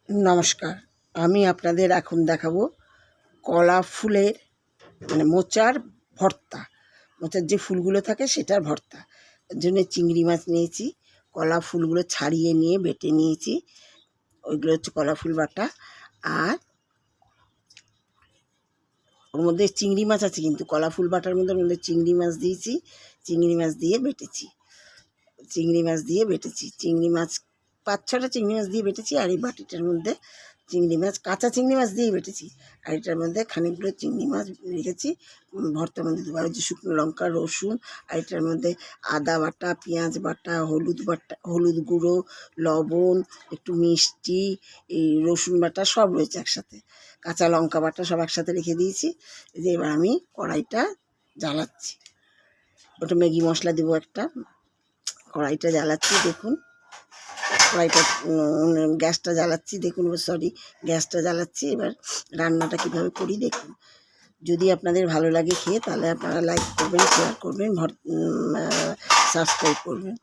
নমস্কার, আমি আপনাদের এখন দেখাবো কলা ফুলের মোচার ভর্তা। মোচার যে ফুলগুলো থাকে সেটার ভর্তা। এর জন্য চিংড়ি মাছ নিয়েছি, কলা ফুলগুলো ছাড়িয়ে নিয়ে বেটে নিয়েছি, ওইগুলো হচ্ছে কলা ফুল বাটা। আর ওর মধ্যে চিংড়ি মাছ আছে, কিন্তু কলা ফুল বাটার মধ্যে চিংড়ি মাছ দিয়েছি, চিংড়ি মাছ দিয়ে বেটেছি। চিংড়ি মাছ 5-6টা চিংড়ি মাছ দিয়ে বেটেছি। আর এই বাটিটার মধ্যে চিংড়ি মাছ, কাঁচা চিংড়ি মাছ দিয়েই বেটেছি। আর এটার মধ্যে খানিকগুলো চিংড়ি মাছ রেখেছি। ভর্তার মধ্যে দেওয়া হয়েছে শুকনো লঙ্কা, রসুন। আর এটার মধ্যে আদা বাটা, পেঁয়াজ বাটা, হলুদ গুঁড়ো, লবণ, একটু মিষ্টি, এই রসুন বাটা সব রয়েছে একসাথে। কাঁচা লঙ্কা বাটা সব একসাথে রেখে দিয়েছি। এই যে এবার আমি কড়াইটা জ্বালাচ্ছি। ওটা ম্যাগি মশলা দেবো একটা। কড়াইটা জ্বালাচ্ছি, দেখুন গ্যাসটা জ্বালাচ্ছি, গ্যাসটা জ্বালাচ্ছি। এবার রান্নাটা কীভাবে করি দেখুন। যদি আপনাদের ভালো লাগে খেয়ে, তাহলে আপনারা লাইক করবেন, শেয়ার করবেন, সাবস্ক্রাইব করবেন।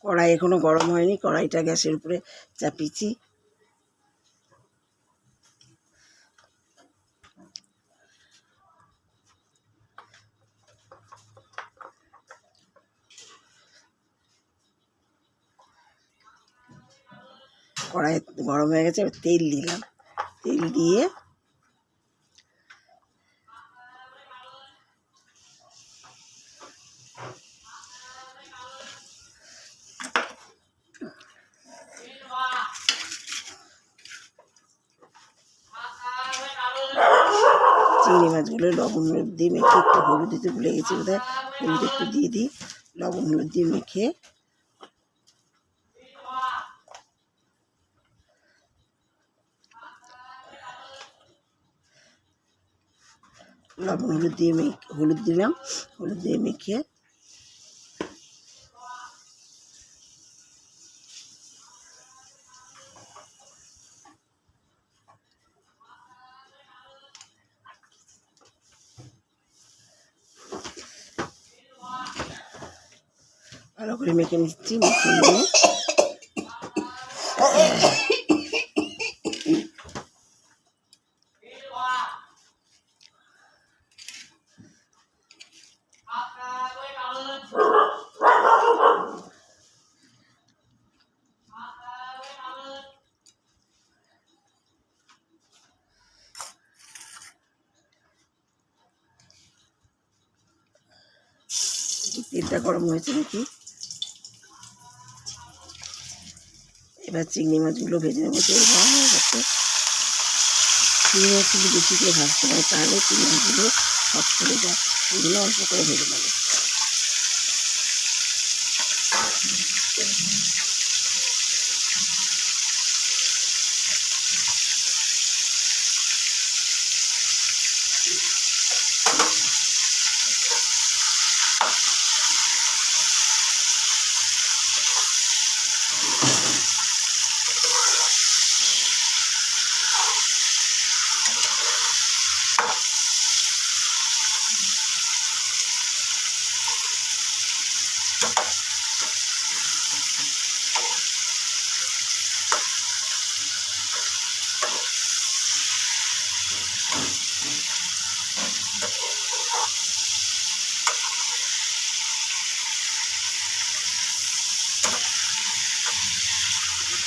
কড়াই এখনো গরম হয়নি, কড়াইটা গ্যাসের উপরে চাপিয়েছি। কড়াই গরম হয়ে গেছে, তেল দিলাম। তেল দিয়ে চিংড়ি মাছগুলো লবণ হলুদ দিয়ে মেখে, একটু হলুদ দিতে ভুলে গেছি বোধহয়, হলুদ একটু দিয়ে দিই। লবণ হলুদ দিয়ে মেখে হলুদ দিলাম, হলুদ দিয়ে মেখে ভালো করে মেখে নিচ্ছি। মেখে নিয়ে তেলটা গরম হয়েছে নাকি, এবার চিংড়ি মাছগুলো ভেজে নেবো। তেল গরম হয়ে গেছে। চিংড়ি মাছগুলো বেশি করে ভাজতে হয়, তাহলে চিংড়ি মাছগুলো সব করে যায়। এগুলো অল্প করে ভেজে নেবো।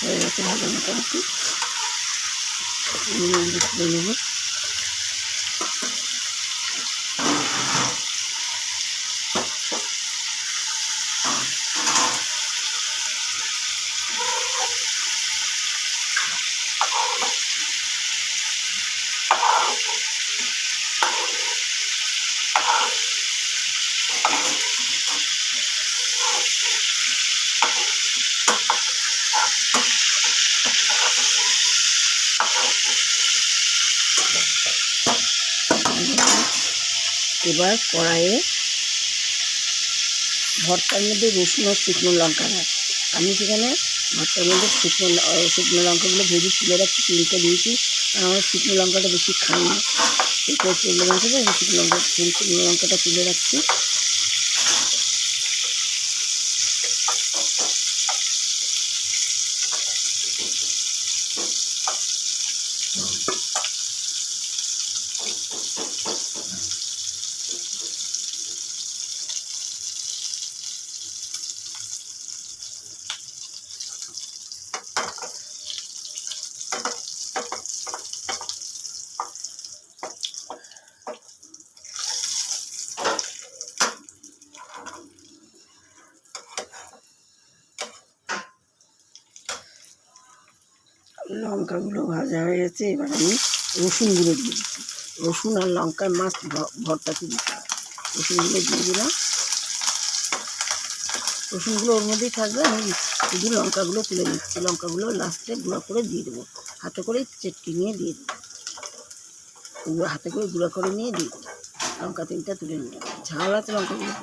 হয়ে গেছে ভালো মোটামুটি। তুলে নেব। এবার কড়াইয়ে ভর্তার মধ্যে রসুন আর শুকনো লঙ্কা দেয়। আমি সেখানে ভর্তার মধ্যে শুকনো লঙ্কাগুলো ভেজে তুলে রাখছি, 3টে দিয়েছি। আর আমার শুকনো লঙ্কাটা বেশি খাই না, সেটা তুলে রাখতে শুকনো লঙ্কাটা তুলে রাখছি। লঙ্কাগুলো ভাজা হয়ে গেছে, এবার আমি রসুনগুলো দিয়ে দিচ্ছি। রসুন আর লঙ্কার মাছ ভর্তাতে দিতে হবে। রসুনগুলো দিয়ে দিলাম, রসুনগুলো ওর মধ্যেই থাকবে। আমি শুধু লঙ্কাগুলো তুলে দিচ্ছি, লঙ্কাগুলো লাস্টে গুঁড়ো করে দিয়ে দেবো, হাতে করে চেটকে নিয়ে দিয়ে দেবো, হাতে করে গুঁড়ো করে নিয়ে দিয়ে দেবো। লঙ্কা 3টা তুলে নিয়ে ঝাল আছে লঙ্কাগুলো।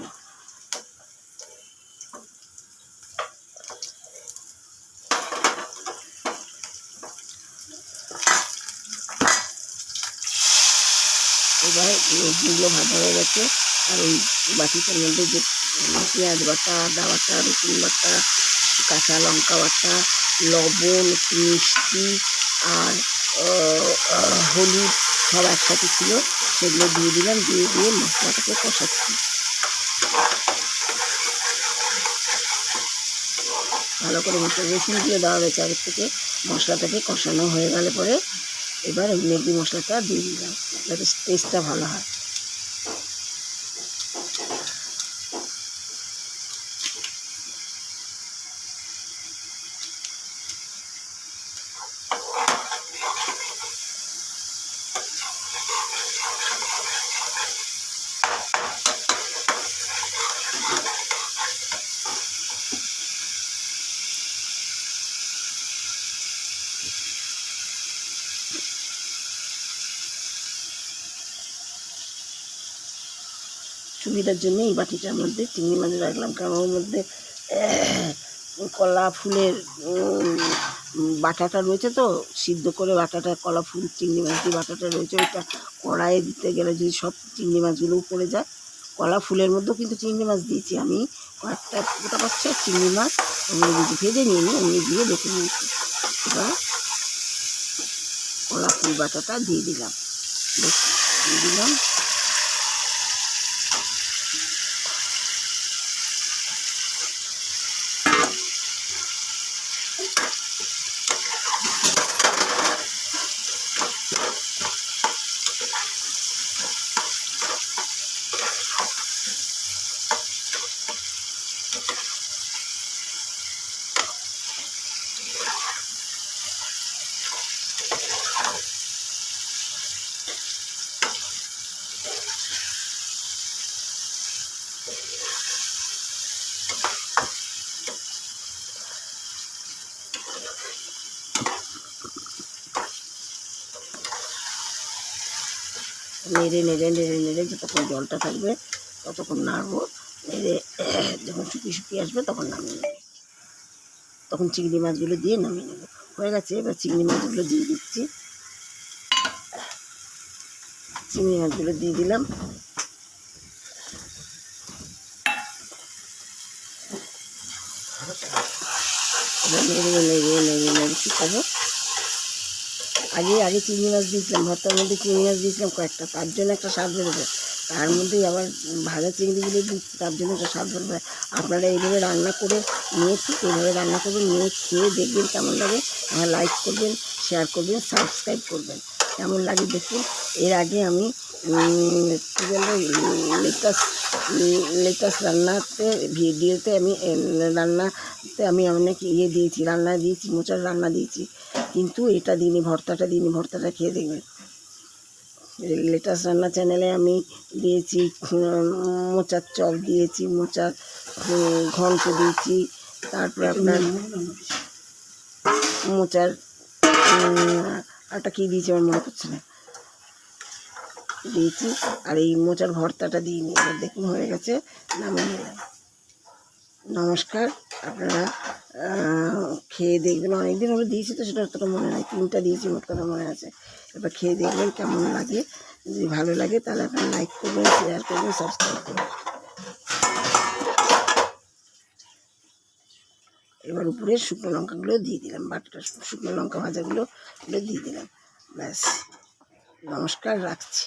এবার রসুনগুলো ভাজা হয়ে গেছে, আর ওই বাটিটার মধ্যে যে পেঁয়াজ বাটা, আদা বাটা, রসুন বাটা, কাঁচা লঙ্কা বাটা, লবণ, মিষ্টি আর হলুদ সব একসাথে ছিল, সেগুলো দিয়ে দিলাম। দিয়ে মশলাটাকে কষাচ্ছি। ভালো করে রসুনগুলো দেওয়া হয়েছে আগের থেকে। মশলাটাকে কষানো হয়ে গেলে পরে এবার ম্যাগি মশলাটা দিয়ে দিলাম, যাতে টেস্টটা ভালো হয়। সুবিধার জন্য এই বাটিটার মধ্যে চিংড়ি মাছ রাখলাম, কারণ ওর মধ্যে কলা ফুলের বাটাটা রয়েছে, তো সিদ্ধ করে বাটাটা, কলা ফুল চিংড়ি মাছ দিয়ে বাটাটা রয়েছে, ওইটা কড়াইয়ে দিতে গেলে যদি সব চিংড়ি মাছগুলোও পড়ে যায়। কলা ফুলের মধ্যেও কিন্তু চিংড়ি মাছ দিয়েছি আমি, কয়েকটা গোটা পাচ্ছে চিংড়ি মাছ ওগুলো দিয়েছি, ভেজে নিয়ে এমনি দিয়ে রেখে নিয়েছি। এবার কলা ফুল বাটাটা দিয়ে দিলাম, দিয়ে দিলাম। নেড়ে যতক্ষণ জলটা থাকবে ততক্ষণ নাড়বো। নেড়ে যখন শুকিয়ে আসবে তখন নামিয়ে নেব, তখন চিংড়ি মাছগুলো দিয়ে নামিয়ে নেব। হয়ে গেছে, এবার চিংড়ি মাছগুলো দিয়ে দিচ্ছি। চিংড়ি মাছগুলো দিয়ে দিলাম। এবার নেড়ে শুকাবো। আগে চিংড়ি মাছ দিয়েছিলাম, ভর্তার মধ্যে চিংড়ি মাছ দিয়েছিলাম কয়েকটা, তার জন্য একটা স্বাদ বেরোবে। তার মধ্যেই আবার ভাজা চিংড়িগুলো দিচ্ছি, তার জন্য একটা স্বাদ বেরোবে। আপনারা এইভাবে রান্না করে নিয়ে, ঠিক এইভাবে রান্না করবেন, নিয়ে খেয়ে দেখবেন কেমন লাগে। লাইক করবেন, শেয়ার করবেন, সাবস্ক্রাইব করবেন, কেমন লাগে দেখুন। এর আগে আমি কী বলবো লেটাস রান্নাতে ভিডিওতে আমি অনেক দিয়েছি, রান্না দিয়েছি, মোচার রান্না দিয়েছি, কিন্তু এটা দিইনি, ভর্তাটা খেয়ে দেখবেন। লেটাস রান্না চ্যানেলে আমি দিয়েছি মোচার চপ দিয়েছি, মোচার ঘন্ট দিয়েছি, তারপরে আপনার মোচার একটা কী দিয়েছি আমার মনে পড়ছে না, দিয়েছি। আর এই মোচার ভর্তাটা দিইনি, এবার দেখুন হয়ে গেছে, নামিয়ে নিলাম। নমস্কার, আপনারা খেয়ে দেখবেন। অনেকদিন হলো দিয়েছি তো সেটা অতটা মনে নাই, 3টা দিয়েছি মোট কথা মনে আছে। এবার খেয়ে দেখবেন কেমন লাগে। যদি ভালো লাগে তাহলে আপনারা লাইক করবেন, শেয়ার করবেন, সাবস্ক্রাইব করবেন। এবার উপরে শুকনো লঙ্কাগুলো দিয়ে দিলাম, বাটাটা শুকনো লঙ্কা ভাজাগুলো দিয়ে দিলাম। ব্যাস, নমস্কার, রাখছি।